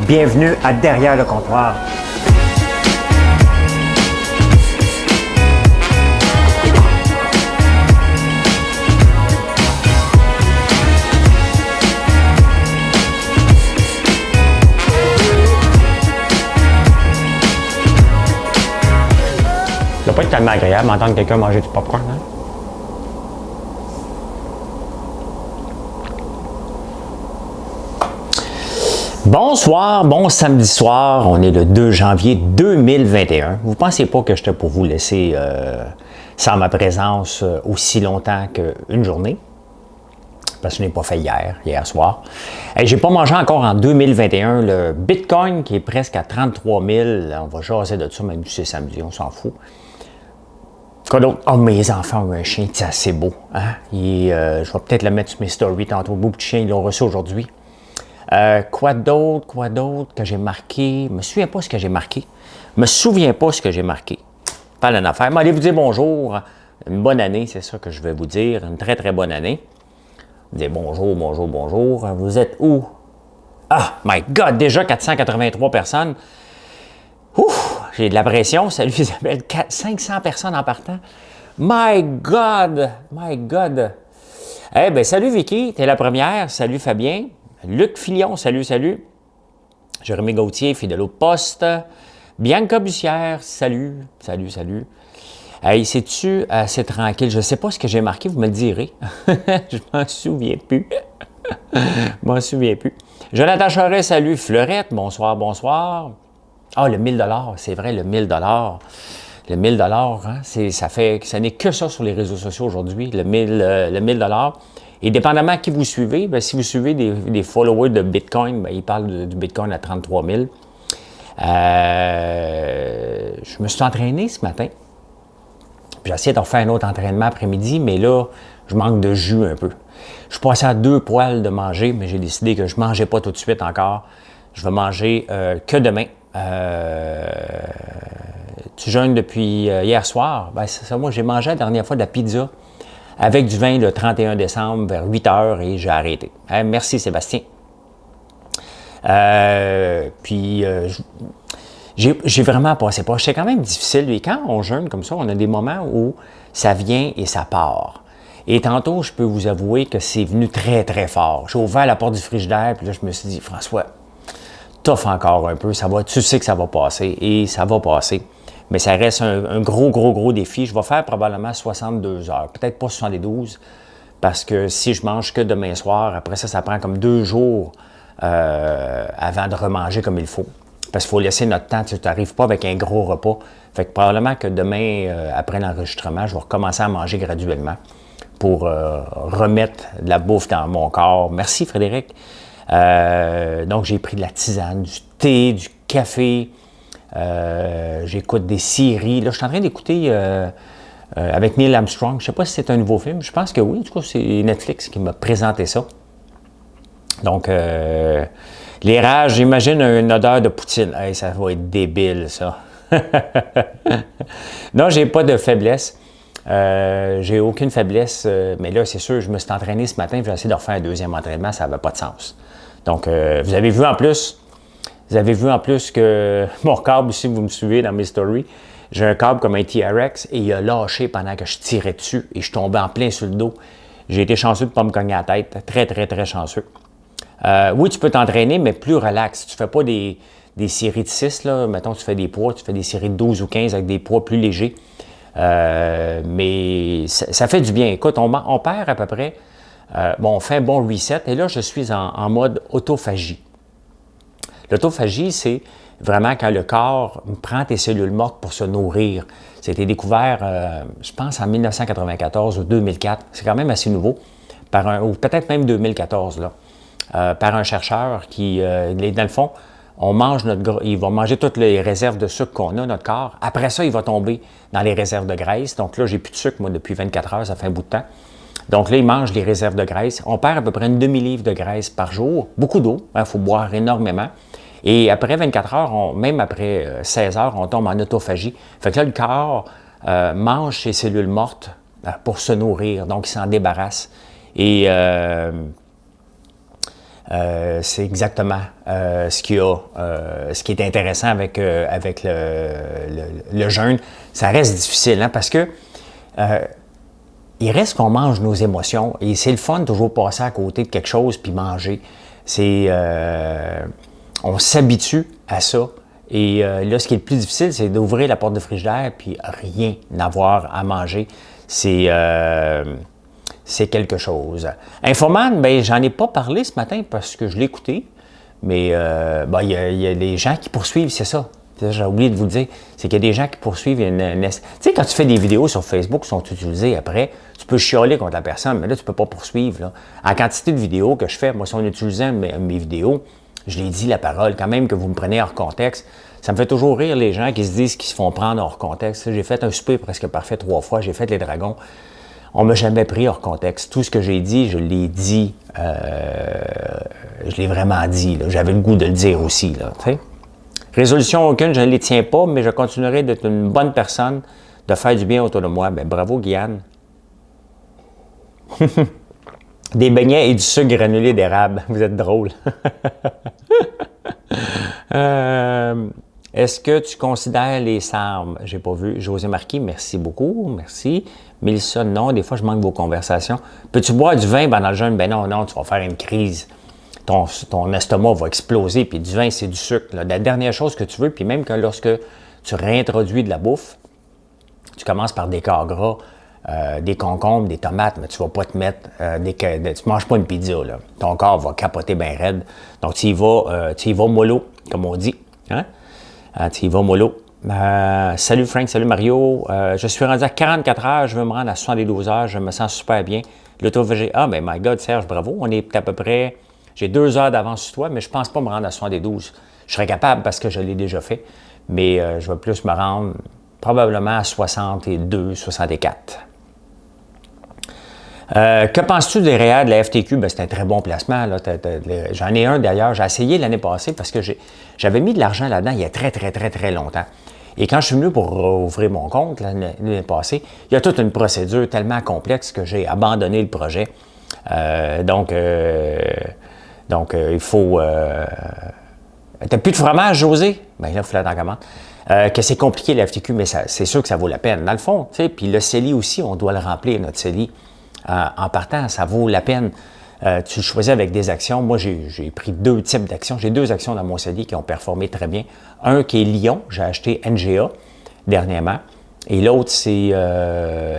Bienvenue à Derrière le comptoir. Ça doit pas être tellement agréable d'entendre quelqu'un manger du popcorn, hein? Bonsoir, bon samedi soir, on est le 2 janvier 2021. Vous ne pensez pas que j'étais pour vous laisser sans ma présence aussi longtemps qu'une journée? Parce que je n'ai pas fait hier soir. Je n'ai pas mangé encore en 2021 le Bitcoin qui est presque à 33 000. On va jaser de ça, même si c'est samedi, on s'en fout. Quoi d'autre? Oh, mes enfants ont un chien, c'est assez beau. Hein? Je vais peut-être le mettre sur mes stories tantôt. Beaucoup de chiens, ils l'ont reçu aujourd'hui. Quoi d'autre que j'ai marqué? Je me souviens pas ce que j'ai marqué. Pas d'une affaire. Mais allez vous dire bonjour. Une bonne année, c'est ça que je vais vous dire. Une très, très bonne année. Vous dites bonjour. Vous êtes où? Ah, my God, déjà 483 personnes. Ouf, j'ai de la pression. Salut Isabelle. 500 personnes en partant. My God. Eh bien, salut Vicky, t'es la première. Salut Fabien. Luc Filion, salut. Jérémy Gauthier, fidèle au poste. Bianca Bussière, salut. Hey, c'est-tu assez tranquille? Je ne sais pas ce que j'ai marqué, vous me le direz. Je m'en souviens plus. Jonathan Charest, salut. Fleurette, bonsoir. Ah, le 1000 $, c'est vrai, le 1000 $. Le 1000 $, hein, ça n'est que ça sur les réseaux sociaux aujourd'hui, le 1000 $. Et dépendamment à qui vous suivez, bien, si vous suivez des followers de Bitcoin, bien, ils parlent du Bitcoin à 33 000. Je me suis entraîné ce matin. J'ai essayé de refaire un autre entraînement après-midi, mais là, je manque de jus un peu. Je suis passé à 2 poils de manger, mais j'ai décidé que je ne mangeais pas tout de suite encore. Je vais manger que demain. Tu jeûnes depuis hier soir? Bien, c'est ça, moi, j'ai mangé la dernière fois de la pizza avec du vin le 31 décembre vers 8 h et j'ai arrêté. Merci Sébastien. J'ai vraiment passé pas. C'est quand même difficile. Et quand on jeûne comme ça, on a des moments où ça vient et ça part. Et tantôt, je peux vous avouer que c'est venu très, très fort. J'ai ouvert la porte du frigidaire, puis là, je me suis dit, François, t'offres encore un peu, tu sais que ça va passer, et ça va passer. Mais ça reste un gros défi. Je vais faire probablement 62 heures, peut-être pas 72, parce que si je mange que demain soir, après ça prend comme 2 jours avant de remanger comme il faut. Parce qu'il faut laisser notre temps, tu n'arrives pas avec un gros repas. Fait que probablement que demain, après l'enregistrement, je vais recommencer à manger graduellement pour remettre de la bouffe dans mon corps. Merci Frédéric. Donc j'ai pris de la tisane, du thé, du café. J'écoute des séries. Là, je suis en train d'écouter avec Neil Armstrong. Je ne sais pas si c'est un nouveau film. Je pense que oui. En tout cas, c'est Netflix qui m'a présenté ça. Donc, les rages, j'imagine une odeur de poutine. Hey, ça va être débile, ça. Non, j'ai pas de faiblesse. J'ai aucune faiblesse. Mais là, c'est sûr, je me suis entraîné ce matin. J'ai essayé de refaire un deuxième entraînement. Ça n'avait pas de sens. Donc, vous avez vu en plus que mon câble, si vous me suivez dans mes stories, j'ai un câble comme un TRX et il a lâché pendant que je tirais dessus et je tombais en plein sur le dos. J'ai été chanceux de ne pas me cogner la tête. Très, très, très chanceux. Oui, tu peux t'entraîner, mais plus relax. Tu ne fais pas des séries de 6, là. Mettons, tu fais des poids, tu fais des séries de 12 ou 15 avec des poids plus légers. Mais ça fait du bien. Écoute, on perd à peu près. On fait un bon reset. Et là, je suis en mode autophagie. L'autophagie, c'est vraiment quand le corps prend tes cellules mortes pour se nourrir. C'était découvert, je pense, en 1994 ou 2004. C'est quand même assez nouveau. Ou peut-être même 2014, là. Par un chercheur qui, dans le fond, il va manger toutes les réserves de sucre qu'on a, notre corps. Après ça, il va tomber dans les réserves de graisse. Donc là, j'ai plus de sucre, moi, depuis 24 heures, ça fait un bout de temps. Donc là, il mange les réserves de graisse. On perd à peu près une demi-livre de graisse par jour. Beaucoup d'eau, il faut boire énormément. Et après 24 heures, même après 16 heures, on tombe en autophagie. Fait que là, le corps mange ses cellules mortes pour se nourrir. Donc, il s'en débarrasse. Et c'est exactement ce qu'il y a. Ce qui est intéressant avec le jeûne, ça reste difficile, hein, parce que il reste qu'on mange nos émotions et c'est le fun toujours passer à côté de quelque chose puis manger. On s'habitue à ça. Et là, ce qui est le plus difficile, c'est d'ouvrir la porte de frigidaire puis rien n'avoir à manger. C'est quelque chose. Infoman, ben j'en ai pas parlé ce matin parce que je l'ai écouté, mais ben, il y a des gens qui poursuivent, c'est ça. J'ai oublié de vous le dire, c'est qu'il y a des gens qui poursuivent tu sais, quand tu fais des vidéos sur Facebook qui sont utilisées après, tu peux chialer contre la personne, mais là, tu ne peux pas poursuivre. Là. En quantité de vidéos que je fais, moi, si on utilisait mes vidéos, je l'ai dit la parole, quand même que vous me prenez hors contexte, ça me fait toujours rire les gens qui se disent qu'ils se font prendre hors contexte. J'ai fait un souper presque parfait 3 fois, j'ai fait les dragons. On ne m'a jamais pris hors contexte. Tout ce que j'ai dit, je l'ai dit, je l'ai vraiment dit. J'avais le goût de le dire aussi. Là, résolution aucune, je ne les tiens pas, mais je continuerai d'être une bonne personne, de faire du bien autour de moi. Ben, bravo, Guyane. Des beignets et du sucre granulé d'érable. Vous êtes drôle. Est-ce que tu considères les sarmes? J'ai pas vu. José Marquis, merci beaucoup. Merci. Mélissa, non. Des fois, je manque vos conversations. Peux-tu boire du vin pendant le jeûne? Ben non, non, tu vas faire une crise. Ton estomac va exploser, puis du vin, c'est du sucre. Là. La dernière chose que tu veux, puis même que lorsque tu réintroduis de la bouffe, tu commences par des corps gras, des concombres, des tomates, mais tu ne vas pas te mettre tu ne manges pas une pizza. Là. Ton corps va capoter bien raide. Donc, tu y vas mollo, comme on dit. Hein? Tu y vas mollo. Salut Frank, salut Mario. Je suis rendu à 44 heures, je veux me rendre à 72 heures, je me sens super bien. L'auto-VG, mais my God, Serge, bravo. On est à peu près... J'ai 2 heures d'avance sur toi, mais je ne pense pas me rendre à 72. Je serais capable parce que je l'ai déjà fait, mais je vais plus me rendre probablement à 62, 64. Que penses-tu des réels de la FTQ? Ben, c'est un très bon placement. J'en ai un d'ailleurs. J'ai essayé l'année passée parce que j'avais mis de l'argent là-dedans il y a très, très, très, très longtemps. Et quand je suis venu pour ouvrir mon compte l'année passée, il y a toute une procédure tellement complexe que j'ai abandonné le projet. Donc, il faut... T'as plus de fromage, José? Bien là, il faut la commande. Que c'est compliqué, la FTQ, mais c'est sûr que ça vaut la peine. Dans le fond, tu sais, puis le CELI aussi, on doit le remplir, notre CELI. En partant, ça vaut la peine. Tu le choisis avec des actions. Moi, j'ai pris 2 types d'actions. J'ai 2 actions dans mon CELI qui ont performé très bien. Un qui est Lyon. J'ai acheté NGA dernièrement. Et l'autre, c'est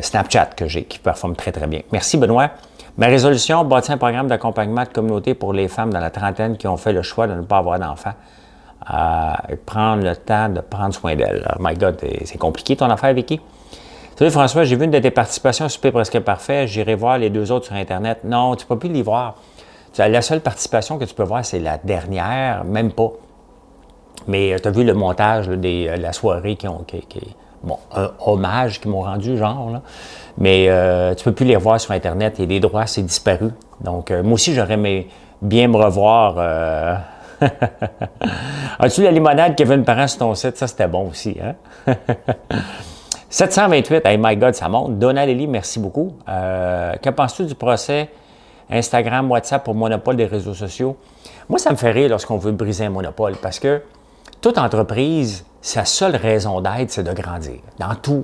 Snapchat qui performe très, très bien. Merci, Benoît. Ma résolution, bâtir un programme d'accompagnement de communauté pour les femmes dans la trentaine qui ont fait le choix de ne pas avoir d'enfants. Prendre le temps de prendre soin d'elles. Oh my God, c'est compliqué ton affaire, Vicky. Salut François, j'ai vu une de tes participations Souper presque parfait. J'irai voir les 2 autres sur Internet. Non, tu ne peux plus les voir. La seule participation que tu peux voir, c'est la dernière, même pas. Mais tu as vu le montage de la soirée bon, un hommage qu'ils m'ont rendu, genre. Là. Mais tu ne peux plus les voir sur Internet et les droits, c'est disparu. Donc, moi aussi, j'aurais aimé bien me revoir. As-tu la limonade Kevin Parent sur ton site? Ça, c'était bon aussi. Hein? 728, hey my God, ça monte. Donald merci beaucoup. Que penses-tu du procès Instagram, WhatsApp pour monopole des réseaux sociaux? Moi, ça me fait rire lorsqu'on veut briser un monopole parce que toute entreprise, sa seule raison d'être, c'est de grandir. Dans tout.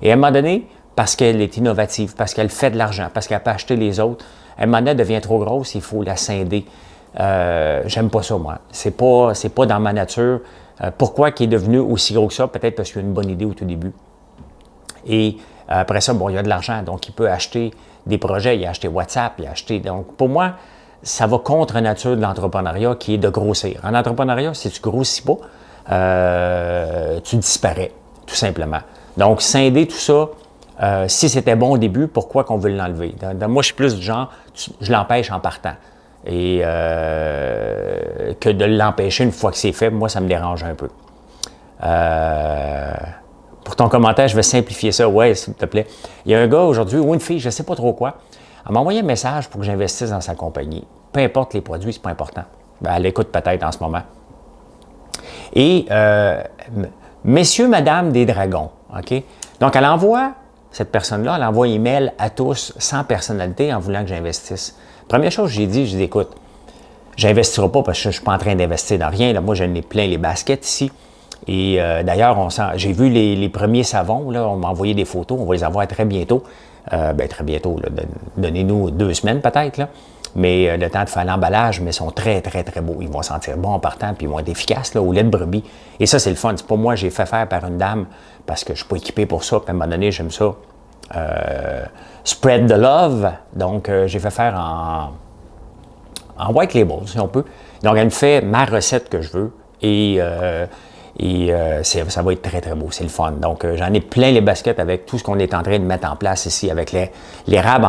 Et à un moment donné, parce qu'elle est innovative, parce qu'elle fait de l'argent, parce qu'elle peut acheter les autres, à un moment donné, elle devient trop grosse, il faut la scinder. J'aime pas ça, moi. C'est pas dans ma nature. Pourquoi il est devenu aussi gros que ça? Peut-être parce qu'il a une bonne idée au tout début. Et après ça, bon, il y a de l'argent, donc il peut acheter des projets, il a acheté WhatsApp, il a acheté... Donc, pour moi, ça va contre la nature de l'entrepreneuriat qui est de grossir. En entrepreneuriat, si tu grossis pas, tu disparais, tout simplement. Donc, scinder tout ça, si c'était bon au début, pourquoi qu'on veut l'enlever? Moi, je suis plus du genre, je l'empêche en partant. Et que de l'empêcher une fois que c'est fait, moi, ça me dérange un peu. Pour ton commentaire, je vais simplifier ça. Ouais, s'il te plaît. Il y a un gars aujourd'hui, ou une fille, je ne sais pas trop quoi, elle m'a envoyé un message pour que j'investisse dans sa compagnie. Peu importe les produits, c'est pas important. Ben, elle écoute peut-être en ce moment. Et messieurs, madame des dragons, OK? Donc, cette personne-là, elle envoie email à tous, sans personnalité, en voulant que j'investisse. Première chose que j'ai dit, écoute, j'investirai pas parce que je ne suis pas en train d'investir dans rien. Là. Moi, j'en ai plein les baskets ici. Et d'ailleurs, j'ai vu les premiers savons, là, on m'a envoyé des photos, on va les avoir très bientôt. Très bientôt, là, donnez-nous 2 semaines peut-être, là. Mais le temps de faire l'emballage, mais ils sont très, très, très beaux. Ils vont sentir bon en partant, puis ils vont être efficaces là, au lait de brebis. Et ça, c'est le fun. C'est pas moi, j'ai fait faire par une dame parce que je ne suis pas équipé pour ça. Puis à un moment donné, j'aime ça. Spread the love. Donc, j'ai fait faire en white label, si on peut. Donc, elle me fait ma recette que je veux. Et ça va être très, très beau. C'est le fun. Donc, j'en ai plein les baskets avec tout ce qu'on est en train de mettre en place ici, avec l'érable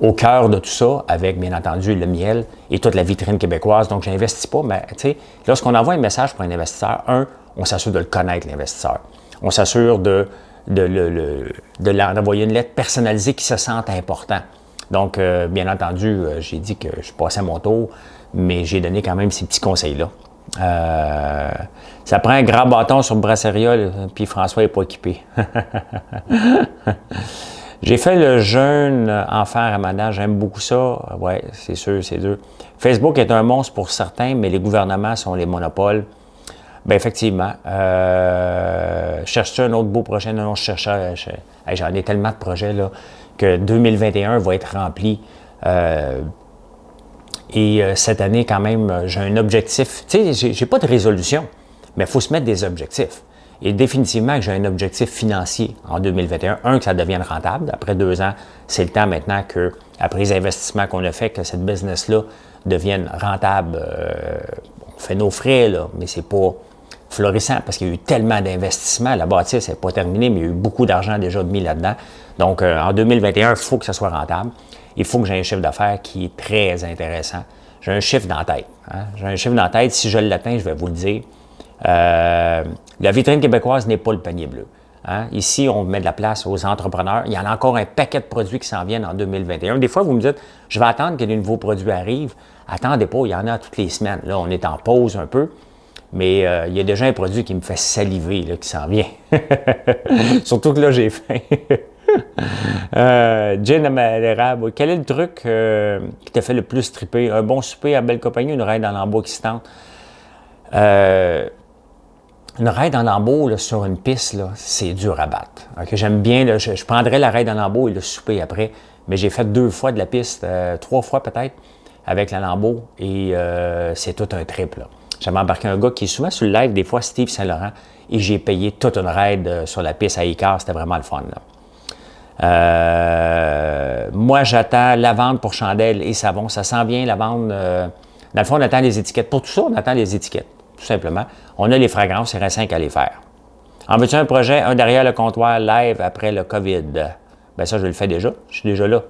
au cœur de tout ça, avec, bien entendu, le miel et toute la vitrine québécoise. Donc, je n'investis pas, mais tu sais, lorsqu'on envoie un message pour un investisseur, on s'assure de le connaître, l'investisseur. On s'assure d'envoyer une lettre personnalisée qui se sente important. Donc, bien entendu, j'ai dit que je passais mon tour, mais j'ai donné quand même ces petits conseils-là. Ça prend un grand bâton sur le brasseria, puis François n'est pas équipé. J'ai fait le jeûne enfant ramadan, j'aime beaucoup ça. Oui, c'est sûr, c'est dur. Facebook est un monstre pour certains, mais les gouvernements sont les monopoles. Bien, effectivement. Cherches-tu un autre beau projet? Non, je cherche. J'en ai tellement de projets là, que 2021 va être rempli. Cette année, quand même, j'ai un objectif. Tu sais, j'ai pas de résolution, mais il faut se mettre des objectifs. Et définitivement que j'ai un objectif financier en 2021. Un, que ça devienne rentable. Après 2 ans, c'est le temps maintenant que, après les investissements qu'on a fait, que cette business-là devienne rentable. On fait nos frais, là, mais c'est pas florissant parce qu'il y a eu tellement d'investissements. La bâtisse n'est pas terminée, mais il y a eu beaucoup d'argent déjà mis là-dedans. Donc, en 2021, il faut que ça soit rentable. Il faut que j'ai un chiffre d'affaires qui est très intéressant. J'ai un chiffre dans la tête. Hein? J'ai un chiffre dans la tête. Si je l'atteins, je vais vous le dire. La vitrine québécoise n'est pas le panier bleu. Hein? Ici, on met de la place aux entrepreneurs. Il y en a encore un paquet de produits qui s'en viennent en 2021. Des fois, vous me dites, je vais attendre que des nouveaux produits arrivent. Attendez pas, il y en a toutes les semaines. Là, on est en pause un peu. Mais il y a déjà un produit qui me fait saliver, là, qui s'en vient. Surtout que là, j'ai faim. Gin à l'érable. Quel est le truc qui t'a fait le plus triper? Un bon souper à belle compagnie, une raide en lambeau qui se tente? Une raide en lambeau là, sur une piste, c'est dur à battre. Okay? J'aime bien, là, je prendrais la raide en lambeau et le souper après, mais j'ai fait 2 fois de la piste, 3 fois peut-être, avec la lambeau, et c'est tout un trip. J'avais embarqué un gars qui est souvent sur le live, des fois, Steve Saint-Laurent, et j'ai payé toute une raide sur la piste à Icar, c'était vraiment le fun. Moi, j'attends lavande pour chandelle et savon. Ça sent bien, lavande. Dans le fond, on attend les étiquettes. Pour tout ça, on attend les étiquettes, tout simplement. On a les fragrances, c'est récent qu'à les faire. En veux-tu un projet, un derrière le comptoir, live après le COVID? Bien, ça, je le fais déjà. Je suis déjà là.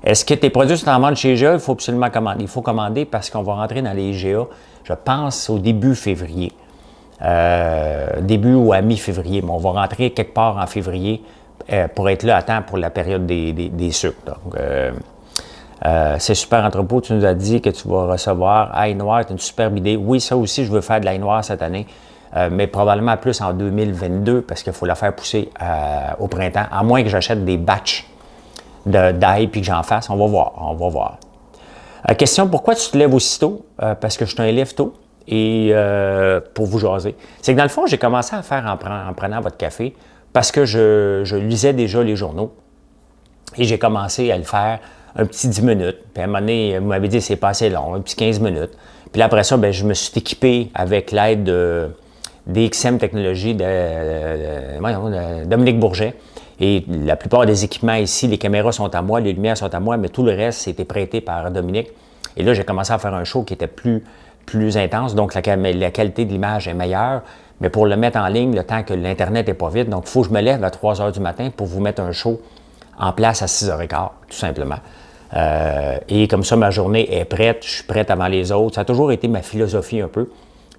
Est-ce que tes produits sont en vente chez IGA? Il faut absolument commander. Il faut commander parce qu'on va rentrer dans les IGA, je pense, au début février. Début ou à mi-février. Mais on va rentrer quelque part en février pour être là à temps pour la période des sucres. Donc, c'est super entrepôt. Tu nous as dit que tu vas recevoir Ail Noir. C'est une superbe idée. Oui, ça aussi, je veux faire de l'Ail Noir cette année. Mais probablement plus en 2022 parce qu'il faut la faire pousser au printemps. À moins que j'achète des batchs d'ail puis que j'en fasse. On va voir. Question, pourquoi tu te lèves aussitôt? Parce que je suis un lève tôt et pour vous jaser. C'est que dans le fond, j'ai commencé à faire en prenant votre café parce que je lisais déjà les journaux et j'ai commencé à le faire un petit 10 minutes. Puis à un moment donné, vous m'avez dit c'est pas assez long, un petit 15 minutes. Puis là, après ça, bien, je me suis équipé avec l'aide de DXM Technologies de Dominique Bourget. Et la plupart des équipements ici, les caméras sont à moi, les lumières sont à moi, mais tout le reste, c'était prêté par Dominique. Et là, j'ai commencé à faire un show qui était plus intense, donc la qualité de l'image est meilleure. Mais pour le mettre en ligne, le temps que l'Internet n'est pas vite, donc il faut que je me lève à 3 heures du matin pour vous mettre un show en place à 6h15, tout simplement. Et comme ça, ma journée est prête, je suis prête avant les autres. Ça a toujours été ma philosophie un peu,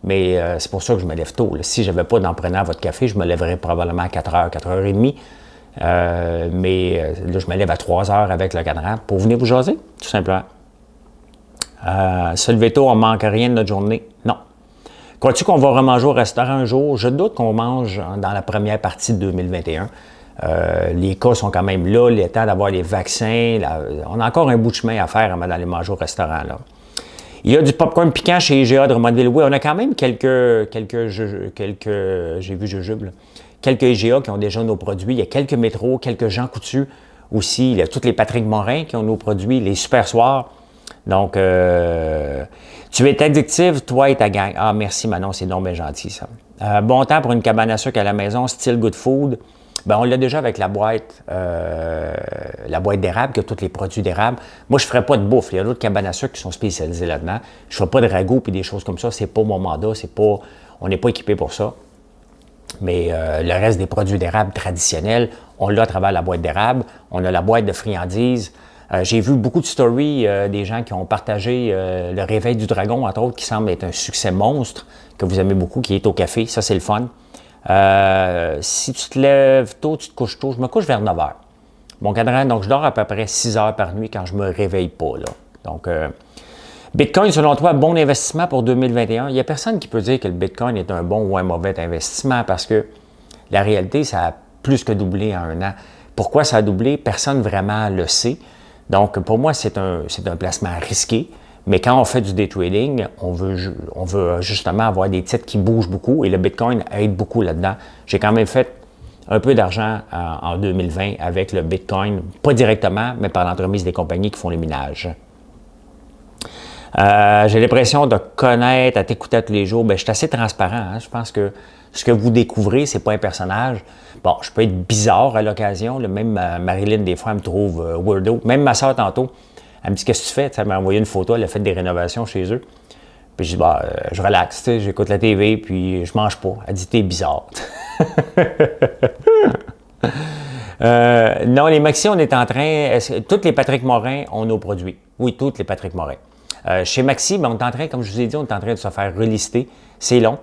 mais c'est pour ça que je me lève tôt. Là. Si je n'avais pas d'en prenant votre café, je me lèverais probablement à 4h, 4h30. Mais là, je me lève à 3 heures avec le cadran pour venir vous jaser, tout simplement. Se lever tôt, on ne manque rien de notre journée? Non. Crois-tu qu'on va remanger au restaurant un jour? Je doute qu'on mange dans la première partie de 2021. Les cas sont quand même là, le temps d'avoir les vaccins. On a encore un bout de chemin à faire avant d'aller manger au restaurant. Là. Il y a du popcorn piquant chez IGA de Drummondville. Oui, on a quand même quelques j'ai vu Jujube, là, quelques IGA qui ont déjà nos produits. Il y a quelques métros, quelques Jean Coutu aussi. Il y a tous les Patrick Morin qui ont nos produits, les Super Soirs. Donc, tu es addictif, toi et ta gang. Ah, merci Manon, c'est donc bien gentil ça. Bon temps pour une cabane à sucre à la maison, style Good Food. Ben, on l'a déjà avec la boîte d'érable, qui a tous les produits d'érable. Moi, je ne ferais pas de bouffe. Il y a d'autres cabanes à sucre qui sont spécialisées là-dedans. Je ne ferai pas de ragoût et des choses comme ça. C'est pas mon mandat. On n'est pas équipé pour ça. Mais le reste des produits d'érable traditionnels, on l'a à travers la boîte d'érable. On a la boîte de friandises. J'ai vu beaucoup de stories des gens qui ont partagé le réveil du dragon, entre autres, qui semble être un succès monstre, que vous aimez beaucoup, qui est au café. Ça, c'est le fun. Si tu te lèves tôt, tu te couches tôt. Je me couche vers 9 heures. Mon cadran, donc je dors à peu près 6 heures par nuit quand je me réveille pas. Là. Donc, Bitcoin, selon toi, bon investissement pour 2021. Il n'y a personne qui peut dire que le Bitcoin est un bon ou un mauvais investissement parce que la réalité, ça a plus que doublé en un an. Pourquoi ça a doublé? Personne vraiment le sait. Donc, pour moi, c'est un placement risqué. Mais quand on fait du day trading, on veut justement avoir des titres qui bougent beaucoup et le Bitcoin aide beaucoup là-dedans. J'ai quand même fait un peu d'argent en 2020 avec le Bitcoin, pas directement, mais par l'entremise des compagnies qui font les minages. J'ai l'impression de connaître, à t'écouter tous les jours. Bien, je suis assez transparent. Hein? Je pense que ce que vous découvrez, c'est pas un personnage. Bon, je peux être bizarre à l'occasion. Même Marilyn, des fois, elle me trouve weirdo. Même ma soeur, tantôt, elle me dit « Qu'est-ce que tu fais? » Elle m'a envoyé une photo, elle a fait des rénovations chez eux. Puis je dis bah, « Je relaxe, j'écoute la TV, puis je mange pas. » Elle dit « T'es bizarre. » Non, les Maxi, on est en train... Toutes les Patrick Morin ont nos produits. Oui, toutes les Patrick Morin. Chez Maxi, ben, on est en train, comme je vous ai dit, on est en train de se faire relister. C'est long.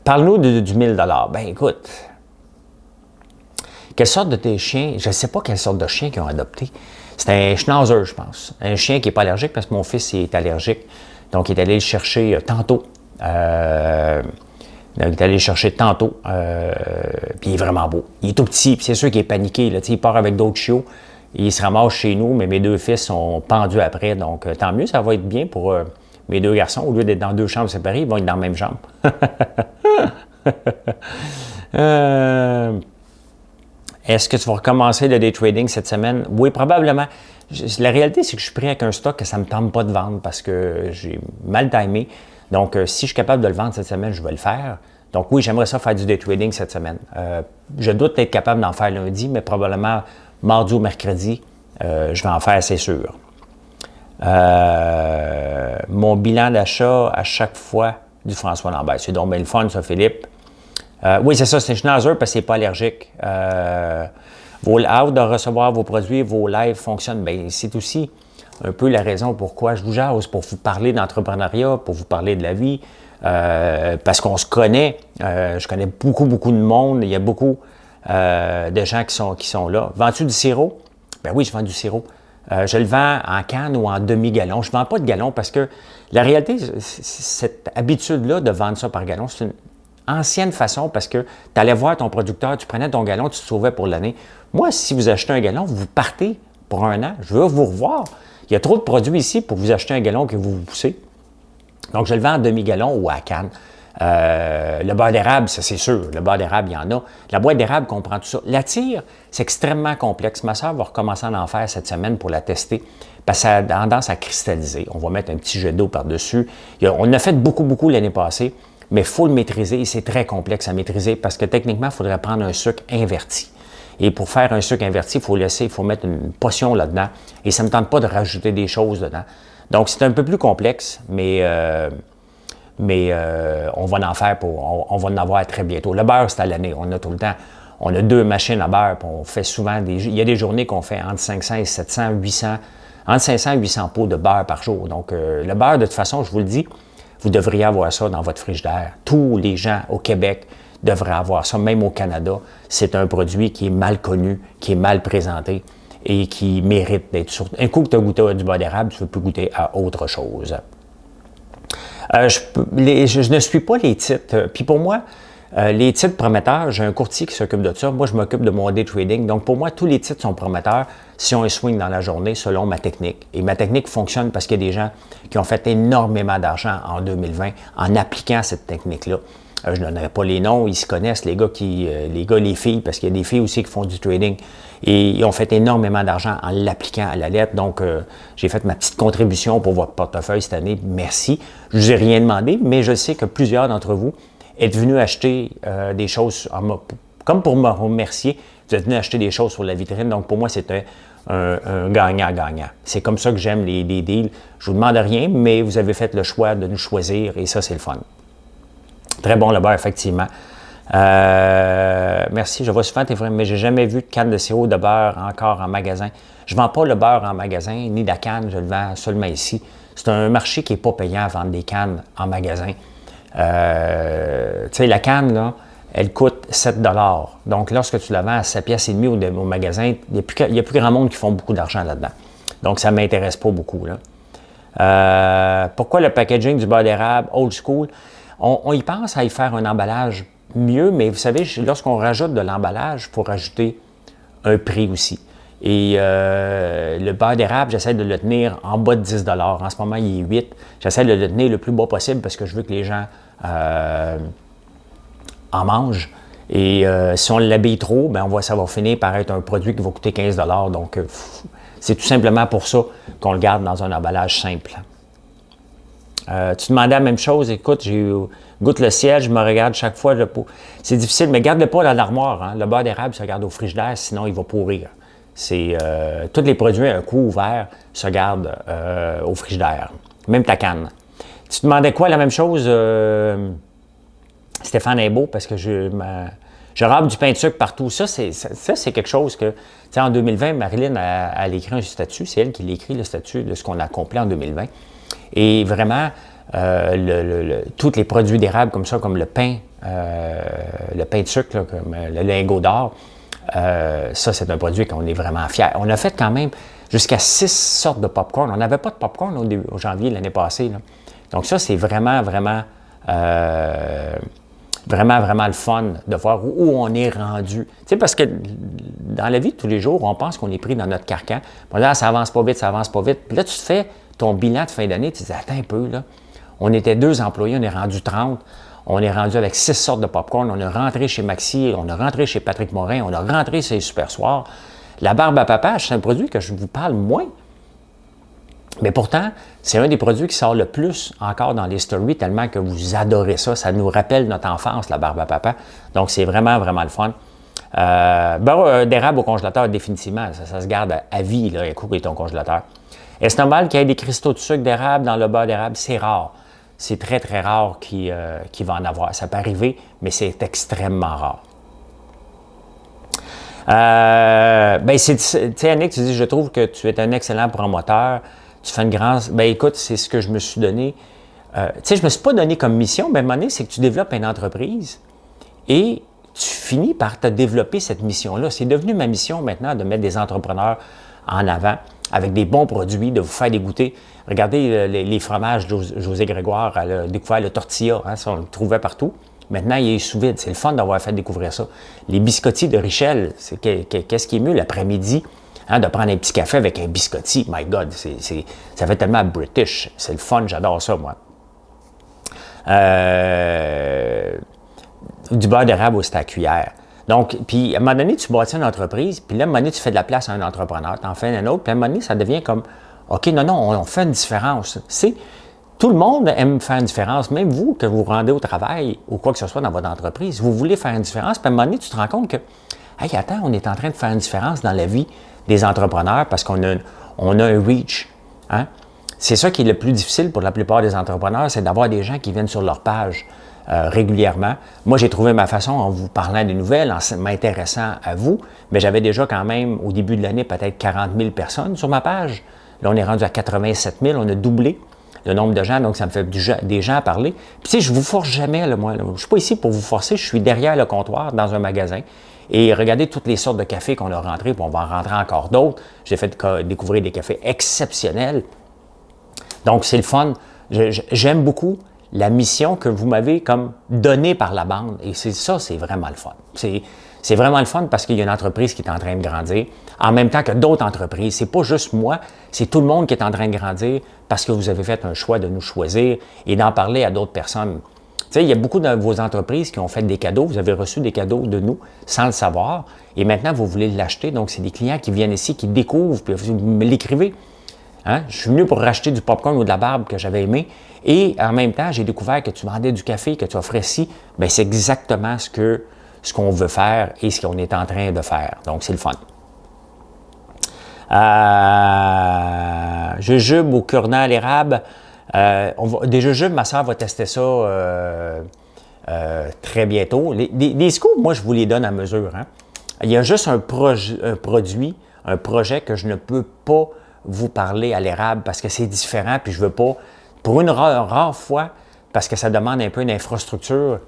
Parle-nous du 1000 $. Ben écoute, quelle sorte de tes chiens? Je ne sais pas quelle sorte de chien qu'ils ont adopté. C'est un schnauzer, je pense. Un chien qui n'est pas allergique parce que mon fils est allergique. Donc, il est allé le chercher tantôt. Il est allé le chercher tantôt. Puis il est vraiment beau. Il est tout petit, puis c'est sûr qu'il est paniqué. Là. Il part avec d'autres chiots. Il se ramasse chez nous, mais mes deux fils sont pendus après. Donc, tant mieux, ça va être bien pour mes deux garçons. Au lieu d'être dans deux chambres séparées, ils vont être dans la même chambre. Est-ce que tu vas recommencer le day trading cette semaine? Oui, probablement. La réalité, c'est que je suis pris avec un stock que ça ne me tente pas de vendre parce que j'ai mal timé. Donc, si je suis capable de le vendre cette semaine, je vais le faire. Donc oui, j'aimerais ça faire du day trading cette semaine. Je doute être capable d'en faire lundi, mais probablement mardi ou mercredi, je vais en faire, c'est sûr. Mon bilan d'achat à chaque fois du François Lambert. C'est donc bien le fun, ça, Philippe. Oui, c'est ça, c'est un schnauzer parce que c'est pas allergique. Vos out de recevoir vos produits, vos lives fonctionnent. Bien, c'est aussi un peu la raison pourquoi je vous jase, pour vous parler d'entrepreneuriat, pour vous parler de la vie, parce qu'on se connaît. Je connais beaucoup de monde. Il y a beaucoup de gens qui sont là. Vends-tu du sirop? Ben oui, je vends du sirop. Je le vends en canne ou en demi-gallon. Je ne vends pas de gallon parce que la réalité, cette habitude-là de vendre ça par gallon, c'est une ancienne façon parce que tu allais voir ton producteur, tu prenais ton gallon, tu te sauvais pour l'année. Moi, si vous achetez un gallon, vous partez pour un an. Je veux vous revoir. Il y a trop de produits ici pour vous acheter un gallon que vous poussez. Donc, je le vends en demi-gallon ou à canne. Le beurre d'érable, ça c'est sûr. Le beurre d'érable, il y en a. La boîte d'érable comprend tout ça. La tire, c'est extrêmement complexe. Ma soeur va recommencer à en faire cette semaine pour la tester parce que ça a tendance à cristalliser. On va mettre un petit jet d'eau par-dessus. On en a fait beaucoup l'année passée, mais il faut le maîtriser et c'est très complexe à maîtriser parce que techniquement, il faudrait prendre un sucre inverti. Et pour faire un sucre inverti, il faut mettre une potion là-dedans. Et ça ne me tente pas de rajouter des choses dedans. Donc, c'est un peu plus complexe, mais on va en faire on va en avoir très bientôt. Le beurre, c'est à l'année. On a tout le temps. On a 2 machines à beurre, puis on fait souvent il y a des journées qu'on fait entre 500 et 700, 800, entre 500 et 800 pots de beurre par jour. Donc, le beurre, de toute façon, je vous le dis, vous devriez avoir ça dans votre frigidaire. Tous les gens au Québec devraient avoir ça, même au Canada. C'est un produit qui est mal connu, qui est mal présenté et qui mérite d'être sur. Un coup que tu as goûté à du beurre d'érable, tu ne veux plus goûter à autre chose. Je ne suis pas les titres. Puis pour moi, Les titres prometteurs, j'ai un courtier qui s'occupe de ça. Moi, je m'occupe de mon day trading. Donc, pour moi, tous les titres sont prometteurs si on un swing dans la journée selon ma technique. Et ma technique fonctionne parce qu'il y a des gens qui ont fait énormément d'argent en 2020 en appliquant cette technique-là. Je ne donnerai pas les noms, ils se connaissent, les gars, les filles, parce qu'il y a des filles aussi qui font du trading. Et ils ont fait énormément d'argent en l'appliquant à la lettre. Donc, j'ai fait ma petite contribution pour votre portefeuille cette année. Merci. Je ne vous ai rien demandé, mais je sais que plusieurs d'entre vous êtes venus acheter des choses, comme pour me remercier, vous êtes venus acheter des choses sur la vitrine. Donc, pour moi, c'était un gagnant-gagnant. C'est comme ça que j'aime les deals. Je ne vous demande rien, mais vous avez fait le choix de nous choisir et ça, c'est le fun. Très bon le beurre, effectivement. Merci, je vois souvent tes frères, mais j'ai jamais vu de canne de sirop de beurre encore en magasin. Je ne vends pas le beurre en magasin, ni la canne, je le vends seulement ici. C'est un marché qui n'est pas payant à vendre des cannes en magasin. Tu sais, la canne, là, elle coûte 7 $. Donc, lorsque tu la vends à 7 piastres et demi au magasin, il n'y a plus grand monde qui font beaucoup d'argent là-dedans. Donc, ça ne m'intéresse pas beaucoup, là. Pourquoi le packaging du beurre d'érable old school? On y pense à y faire un emballage mieux, mais vous savez, lorsqu'on rajoute de l'emballage, il faut rajouter un prix aussi. Et le beurre d'érable, j'essaie de le tenir en bas de 10 $. En ce moment, il est 8. J'essaie de le tenir le plus bas possible parce que je veux que les gens en mangent. Et si on l'habille trop, ben ça va finir par être un produit qui va coûter 15 $. Donc, c'est tout simplement pour ça qu'on le garde dans un emballage simple. Tu demandais la même chose. Écoute, goûte le ciel, je me regarde chaque fois. C'est difficile, mais garde-le pas dans l'armoire. Hein. Le beurre d'érable se garde au frigidaire, sinon il va pourrir. Tous les produits à un coup ouvert se gardent au frigidaire. Même ta canne. Tu te demandais quoi, la même chose, Stéphane Imbeau, parce que je râpe du pain de sucre partout. Ça, c'est quelque chose que, tu sais, en 2020, Marilyn a écrit un statut. C'est elle qui l'écrit, le statut de ce qu'on a accompli en 2020. Et vraiment, tous les produits d'érable comme ça, comme le pain de sucre, là, comme le lingot d'or, ça, c'est un produit qu'on est vraiment fiers. On a fait quand même jusqu'à 6 sortes de popcorn. On n'avait pas de popcorn au janvier de l'année passée, là. Donc ça, c'est vraiment le fun de voir où on est rendu. Tu sais, parce que dans la vie de tous les jours, on pense qu'on est pris dans notre carcan. Puis là, ça avance pas vite, ça avance pas vite. Puis là, tu te fais ton bilan de fin d'année, tu te dis, attends un peu, là. On était 2 employés, on est rendu 30. On est rendu avec 6 sortes de popcorn. On est rentré chez Maxi, on est rentré chez Patrick Morin, on est rentré chez Super Soir. La barbe à papa, c'est un produit que je vous parle moins. Mais pourtant, c'est un des produits qui sort le plus encore dans les stories, tellement que vous adorez ça. Ça nous rappelle notre enfance, la barbe à papa. Donc, c'est vraiment, vraiment le fun. Beurre d'érable au congélateur, définitivement. Ça se garde à vie, là, un coup qui est ton congélateur. Est-ce normal qu'il y ait des cristaux de sucre d'érable dans le beurre d'érable? C'est rare. C'est très, très rare qu'il va en avoir. Ça peut arriver, mais c'est extrêmement rare. Tu sais, Annick, tu dis, je trouve que tu es un excellent promoteur. Tu fais une grande... Ben écoute, c'est ce que je me suis donné. Tu sais, je ne me suis pas donné comme mission, mais à un moment donné, c'est que tu développes une entreprise et tu finis par te développer cette mission-là. C'est devenu ma mission maintenant de mettre des entrepreneurs en avant avec des bons produits, de vous faire dégoûter. Regardez les fromages de José Grégoire, elle a découvert le tortilla, hein, ça on le trouvait partout. Maintenant, il est sous vide. C'est le fun d'avoir fait découvrir ça. Les biscottis de Richel, qu'est-ce qui est mieux l'après-midi? Hein, de prendre un petit café avec un biscotti. My God, ça fait tellement British. C'est le fun, j'adore ça, moi. Du beurre d'érable au à cuillère. Donc, puis à un moment donné, tu bâtis une entreprise, puis là, à un moment donné, tu fais de la place à un entrepreneur, tu en fais un autre, puis à un moment donné, ça devient comme, OK, non, on fait une différence. Tout le monde aime faire une différence, même vous, que vous rendez au travail ou quoi que ce soit dans votre entreprise, vous voulez faire une différence, puis à un moment donné, tu te rends compte que, hey, attends, on est en train de faire une différence dans la vie des entrepreneurs parce qu'on a un reach. Hein? C'est ça qui est le plus difficile pour la plupart des entrepreneurs, c'est d'avoir des gens qui viennent sur leur page régulièrement. Moi, j'ai trouvé ma façon en vous parlant des nouvelles, en m'intéressant à vous, mais j'avais déjà quand même, au début de l'année, peut-être 40 000 personnes sur ma page. Là, on est rendu à 87 000, on a doublé le nombre de gens, donc ça me fait des gens à parler. Puis tu sais, je ne vous force jamais, là, moi. Là. Je ne suis pas ici pour vous forcer, je suis derrière le comptoir dans un magasin. Et regardez toutes les sortes de cafés qu'on a rentrés, puis on va en rentrer encore d'autres. J'ai fait découvrir des cafés exceptionnels. Donc, c'est le fun. J'aime beaucoup la mission que vous m'avez comme donnée par la bande. Et c'est vraiment le fun. C'est vraiment le fun parce qu'il y a une entreprise qui est en train de grandir, en même temps que d'autres entreprises. C'est pas juste moi, c'est tout le monde qui est en train de grandir parce que vous avez fait un choix de nous choisir et d'en parler à d'autres personnes. Tu sais, il y a beaucoup de vos entreprises qui ont fait des cadeaux. Vous avez reçu des cadeaux de nous sans le savoir. Et maintenant, vous voulez l'acheter. Donc, c'est des clients qui viennent ici, qui découvrent, puis vous me l'écrivez. Hein? Je suis venu pour racheter du popcorn ou de la barbe que j'avais aimé. Et en même temps, j'ai découvert que tu vendais du café, que tu offrais ci. Bien, c'est exactement ce qu'on veut faire et ce qu'on est en train de faire. Donc, c'est le fun. Jujube au curna à l'érable. Des jujubes, ma soeur va tester ça très bientôt. Des scoops, moi, je vous les donne à mesure. Hein. Il y a juste un projet que je ne peux pas vous parler à l'érable parce que c'est différent, puis je veux pas, pour une rare fois, parce que ça demande un peu une infrastructure,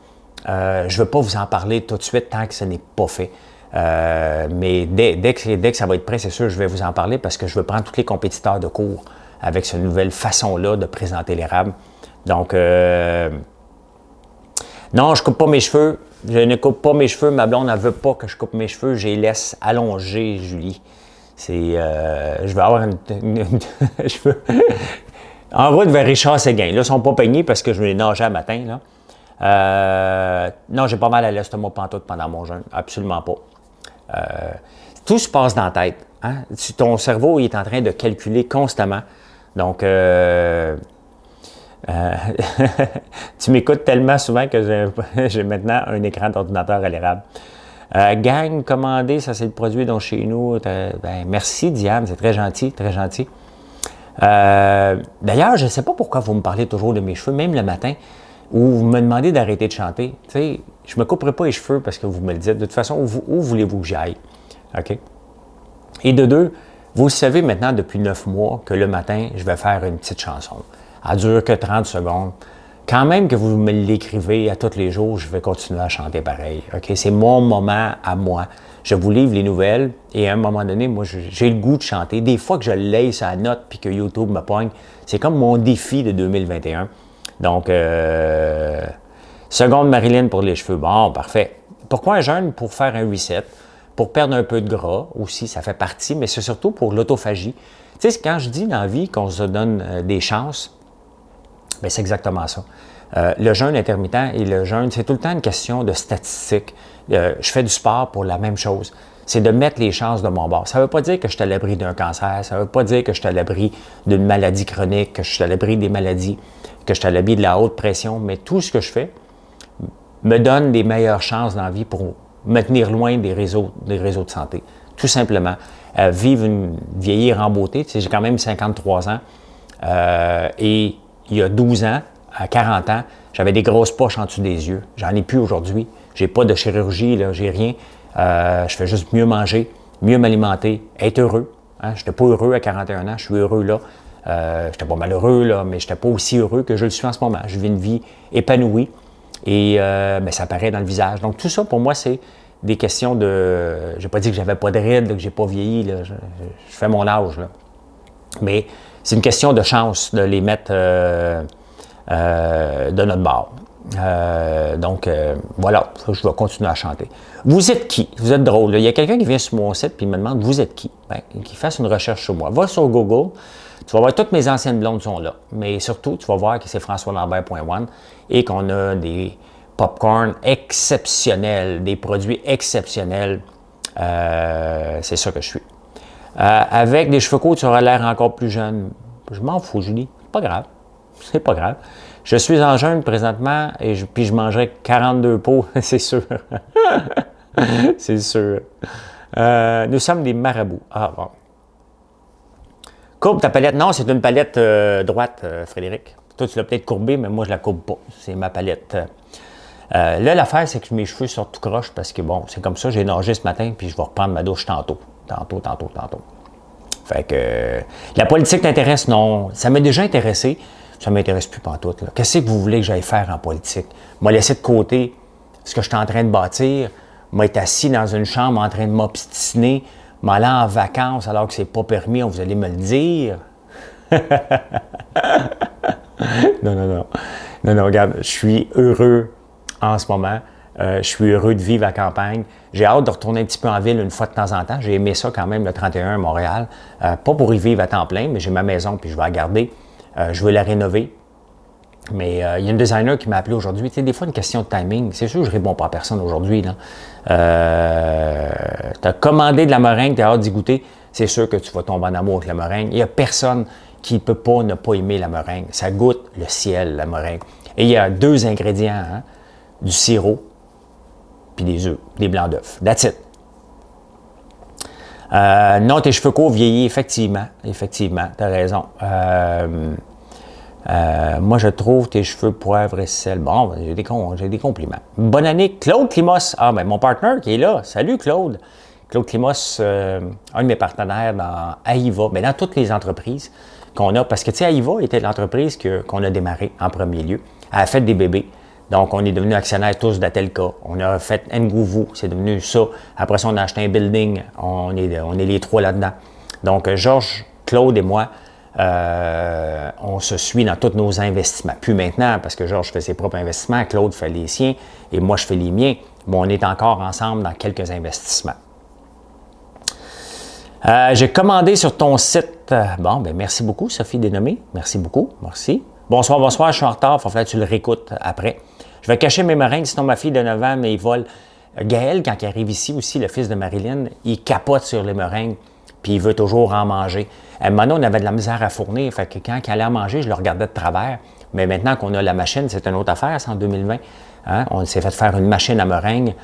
je ne veux pas vous en parler tout de suite tant que ce n'est pas fait. Mais dès que ça va être prêt, c'est sûr, je vais vous en parler parce que je veux prendre tous les compétiteurs de cours avec cette nouvelle façon-là de présenter l'érable. Donc, non, je ne coupe pas mes cheveux. Je ne coupe pas mes cheveux. Ma blonde ne veut pas que je coupe mes cheveux. Je les laisse allonger, Julie. Je vais avoir en route vers Richard Séguin. Là, ils ne sont pas peignés parce que je vais les nager à matin. Là. Non, j'ai pas mal à l'estomac pantoute pendant mon jeûne. Absolument pas. Tout se passe dans la tête. Hein? Ton cerveau il est en train de calculer constamment. Donc, tu m'écoutes tellement souvent que j'ai maintenant un écran d'ordinateur à l'érable. Gang, commandez, ça c'est le produit dont chez nous. Ben, merci Diane, c'est très gentil, très gentil. D'ailleurs, je ne sais pas pourquoi vous me parlez toujours de mes cheveux, même le matin, ou vous me demandez d'arrêter de chanter. Tu sais, je ne me couperai pas les cheveux parce que vous me le dites. De toute façon, où voulez-vous que j'aille? OK? Et de deux, vous le savez maintenant depuis 9 mois que le matin, je vais faire une petite chanson. Elle ne dure que 30 secondes. Quand même que vous me l'écrivez à tous les jours, je vais continuer à chanter pareil. OK? C'est mon moment à moi. Je vous livre les nouvelles et à un moment donné, moi, j'ai le goût de chanter. Des fois que je laisse à la note puis que YouTube me pogne, c'est comme mon défi de 2021. Donc, seconde Marilyn pour les cheveux. Bon, parfait. Pourquoi un jeûne? Pour faire un reset, pour perdre un peu de gras aussi, ça fait partie, mais c'est surtout pour l'autophagie. Tu sais, quand je dis dans la vie qu'on se donne des chances, bien, c'est exactement ça. Le jeûne intermittent et le jeûne, c'est tout le temps une question de statistiques. Je fais du sport pour la même chose. C'est de mettre les chances de mon bord. Ça ne veut pas dire que je suis à l'abri d'un cancer, ça ne veut pas dire que je suis à l'abri d'une maladie chronique, que je suis à l'abri des maladies, que je suis à l'abri de la haute pression, mais tout ce que je fais me donne des meilleures chances dans la vie pour me tenir loin des réseaux de santé. Tout simplement. Vieillir en beauté. Tu sais, j'ai quand même 53 ans et il y a 12 ans, à 40 ans, j'avais des grosses poches en dessous des yeux. J'en ai plus aujourd'hui. J'ai pas de chirurgie, là, j'ai rien. Je fais juste mieux manger, mieux m'alimenter, être heureux. Hein? Je n'étais pas heureux à 41 ans, je suis heureux là. J'étais pas malheureux, là, mais je n'étais pas aussi heureux que je le suis en ce moment. Je vis une vie épanouie et ben, ça paraît dans le visage. Donc tout ça, pour moi, c'est des questions de... Je n'ai pas dit que j'avais pas de rides, que j'ai pas vieilli. Là. Je fais mon âge. Là. Mais c'est une question de chance de les mettre de notre bord. Donc, voilà, je vais continuer à chanter. Vous êtes qui? Vous êtes drôle. Là. Il y a quelqu'un qui vient sur mon site et me demande « Vous êtes qui? » Bien, qu'il fasse une recherche sur moi. Va sur Google, tu vas voir toutes mes anciennes blondes sont là. Mais surtout, tu vas voir que c'est françoislambert.one et qu'on a des popcorn exceptionnels, des produits exceptionnels. C'est ça que je suis. Avec des cheveux courts, tu auras l'air encore plus jeune. Je m'en fous, Julie. C'est pas grave. C'est pas grave. Je suis en jeûne présentement et puis je mangerai 42 pots, c'est sûr. C'est sûr. Nous sommes des marabouts. Ah bon. Courbe ta palette. Non, c'est une palette droite, Frédéric. Toi, tu l'as peut-être courbée, mais moi, je la courbe pas. C'est ma palette. Là, l'affaire, c'est que mes cheveux sortent tout croche parce que, bon, c'est comme ça. J'ai nagé ce matin puis je vais reprendre ma douche tantôt. Tantôt. Fait que la politique t'intéresse? Non. Ça m'a déjà intéressé. Ça ne m'intéresse plus pantoute. Qu'est-ce que vous voulez que j'aille faire en politique? Moi, laisser de côté ce que je suis en train de bâtir, moi, être assis dans une chambre en train de m'obstiner, m'aller en vacances alors que c'est pas permis, vous allez me le dire. Non. Non, non, regarde, je suis heureux en ce moment. Je suis heureux de vivre à campagne. J'ai hâte de retourner un petit peu en ville une fois de temps en temps. J'ai aimé ça quand même, le 31 à Montréal. Pas pour y vivre à temps plein, mais j'ai ma maison puis je vais la garder. Je veux la rénover. Mais il y a une designer qui m'a appelé aujourd'hui. Tu sais, des fois, une question de timing. C'est sûr que je ne réponds pas à personne aujourd'hui. Tu as commandé de la meringue, tu as hâte d'y goûter. C'est sûr que tu vas tomber en amour avec la meringue. Il n'y a personne qui ne peut pas ne pas aimer la meringue. Ça goûte le ciel, la meringue. Et il y a 2 ingrédients, hein, du sirop puis des œufs, des blancs d'œufs. That's it. Non, tes cheveux courts vieillis, effectivement. Effectivement, tu as raison. Moi, je trouve tes cheveux poivre et sel. Bon, j'ai des compliments. Bonne année, Claude Climos. Ah, ben mon partenaire qui est là. Salut, Claude. Claude Climos, un de mes partenaires dans AIVA, mais dans toutes les entreprises qu'on a. Parce que, tu sais, AIVA était l'entreprise qu'on a démarré en premier lieu. Elle a fait des bébés. Donc, on est devenus actionnaires tous d'Atelka. On a fait Ngouvou, c'est devenu ça. Après ça, on a acheté un building. On est les 3 là-dedans. Donc, Georges, Claude et moi, on se suit dans tous nos investissements. Plus maintenant, parce que Georges fait ses propres investissements, Claude fait les siens et moi, je fais les miens. Bon, on est encore ensemble dans quelques investissements. J'ai commandé sur ton site. Bon, ben merci beaucoup, Sophie Dénommé. Merci beaucoup. Merci. Bonsoir, bonsoir, je suis en retard. Il va falloir que tu le réécoutes après. Je vais cacher mes meringues, sinon ma fille de 9 ans, mais il vole. Gaël, quand il arrive ici aussi, le fils de Marilyn, il capote sur les meringues, puis il veut toujours en manger. Maintenant, on avait de la misère à fournir, fait que quand il allait en manger, je le regardais de travers. Mais maintenant qu'on a la machine, c'est une autre affaire, c'est en 2020. Hein? On s'est fait faire une machine à meringues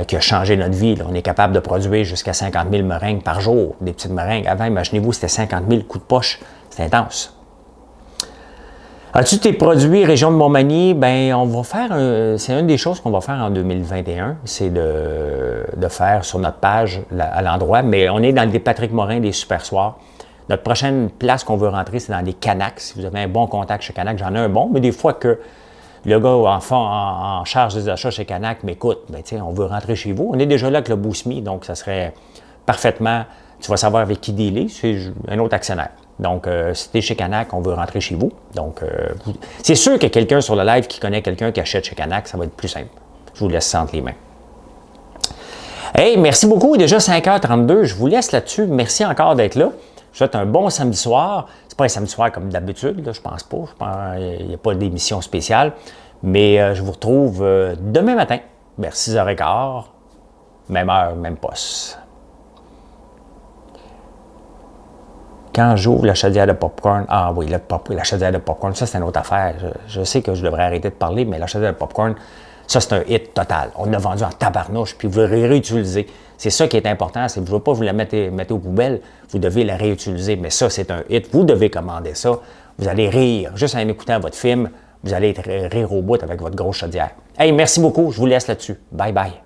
qui a changé notre vie. Là. On est capable de produire jusqu'à 50 000 meringues par jour, des petites meringues. Avant, imaginez-vous, c'était 50 000 coups de poche. C'est intense. As-tu tes produits région de Montmagny? Bien, on va faire, c'est une des choses qu'on va faire en 2021, c'est de faire sur notre page à l'endroit, mais on est dans le Patrick Morin des Super Soirs. Notre prochaine place qu'on veut rentrer, c'est dans les Canacs. Si vous avez un bon contact chez Canac, j'en ai un bon, mais des fois que le gars en charge des achats chez Canac m'écoute, bien, on veut rentrer chez vous. On est déjà là avec le Boost Me, donc ça serait parfaitement, tu vas savoir avec qui dealer, c'est un autre actionnaire. Donc, si tu es chez Canac, on veut rentrer chez vous. Donc, c'est sûr qu'il y a quelqu'un sur le live qui connaît quelqu'un qui achète chez Canac, ça va être plus simple. Je vous laisse entre les mains. Hey, merci beaucoup. Déjà 5h32, je vous laisse là-dessus. Merci encore d'être là. Je vous souhaite un bon samedi soir. C'est pas un samedi soir comme d'habitude, je pense pas. Il n'y a pas d'émission spéciale. Mais je vous retrouve demain matin, vers 6h15, même heure, même poste. Quand j'ouvre la chaudière de popcorn, ah oui, la chaudière de popcorn, ça c'est une autre affaire. Je sais que je devrais arrêter de parler, mais la chaudière de popcorn, ça c'est un hit total. On l'a vendu en tabarnouche, puis vous le réutilisez. C'est ça qui est important, c'est que je ne veux pas vous la mettre aux poubelles, vous devez la réutiliser, mais ça c'est un hit. Vous devez commander ça. Vous allez rire, juste en écoutant votre film, vous allez rire au bout avec votre grosse chaudière. Hey, merci beaucoup, je vous laisse là-dessus. Bye bye.